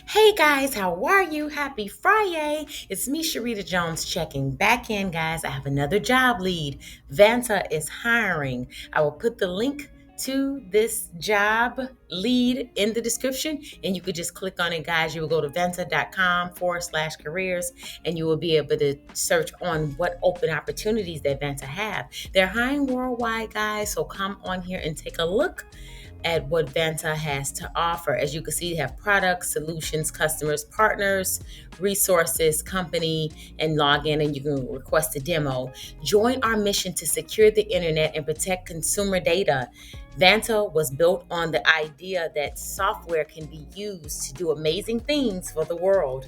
Hey guys, how are you? Happy Friday. It's me, Sharita Jones, checking back in, guys. I have another job lead. VANTA is hiring. I will put the link to this job lead in the description, and you could just click on it, guys. You will go to vanta.com/careers, and you will be able to search on what open opportunities that VANTA have. They're hiring worldwide, guys, so come on here and take a look at what Vanta has to offer. As you can see, they have products, solutions, customers, partners, resources, company, and log in and you can request a demo. Join our mission to secure the internet and protect consumer data. Vanta was built on the idea that software can be used to do amazing things for the world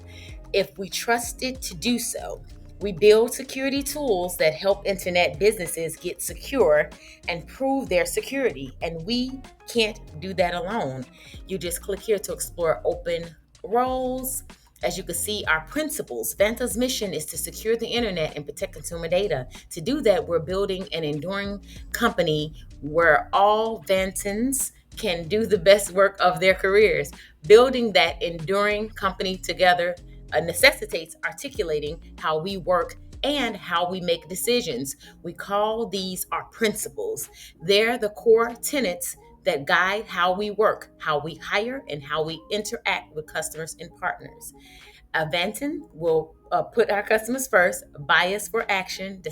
if we trust it to do so. We build security tools that help internet businesses get secure and prove their security. And we can't do that alone. You just click here to explore open roles. As you can see, our principles. Vanta's mission is to secure the internet and protect consumer data. To do that, we're building an enduring company where all Vantans can do the best work of their careers. Building that enduring company together necessitates articulating how we work and how we make decisions. We call these our principles. They're the core tenets that guide how we work, how we hire, and how we interact with customers and partners. Avanton will put our customers first, bias for action,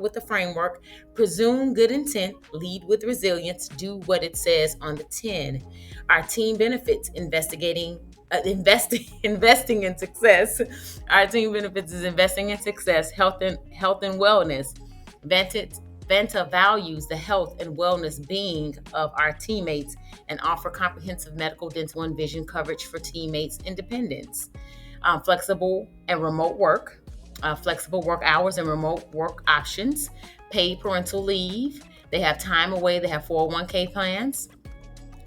with the framework, presume good intent, lead with resilience, do what it says on the tin. Our team benefits, investing in success. Our team benefits is investing in success, health and wellness. Vanta values the health and wellness being of our teammates and offer comprehensive medical, dental, and vision coverage for teammates' independence. Flexible and remote work, flexible work hours and remote work options, paid parental leave. They have time away. They have 401k plans.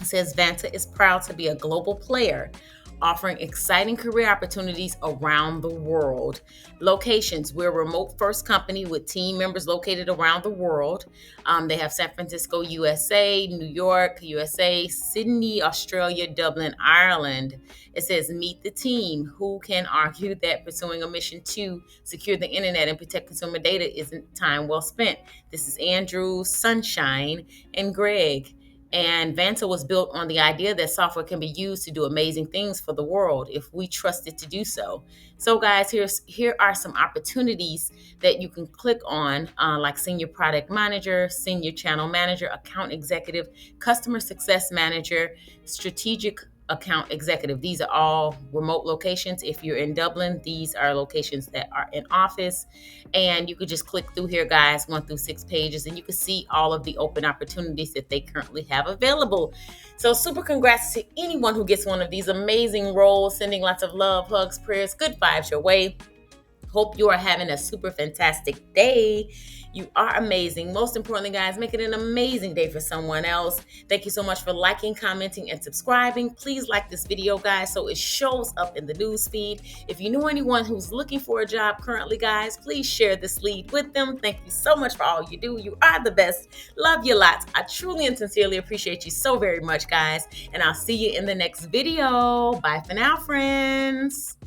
It says Vanta is proud to be a global player offering exciting career opportunities around the world. Locations, we're a remote first company with team members located around the world. They have San Francisco, USA, New York, USA, Sydney, Australia, Dublin, Ireland. It says meet the team. Who can argue that pursuing a mission to secure the internet and protect consumer data isn't time well spent? This is Andrew, Sunshine, and Greg. And Vanta was built on the idea that software can be used to do amazing things for the world if we trust it to do so. So, guys, here are some opportunities that you can click on, like senior product manager, senior channel manager, account executive, customer success manager, strategic account executive. These are all remote locations. If you're in Dublin, these are locations that are in office. And you could just click through here, guys, 1 through 6 pages, and you can see all of the open opportunities that they currently have available. So super congrats to anyone who gets one of these amazing roles. Sending lots of love, hugs, prayers, good vibes your way. Hope you are having a super fantastic day. You are amazing. Most importantly, guys, make it an amazing day for someone else. Thank you so much for liking, commenting, and subscribing. Please like this video, guys, so it shows up in the news feed. If you know anyone who's looking for a job currently, guys, please share this lead with them. Thank you so much for all you do. You are the best. Love you lots. I truly and sincerely appreciate you so very much, guys. And I'll see you in the next video. Bye for now, friends.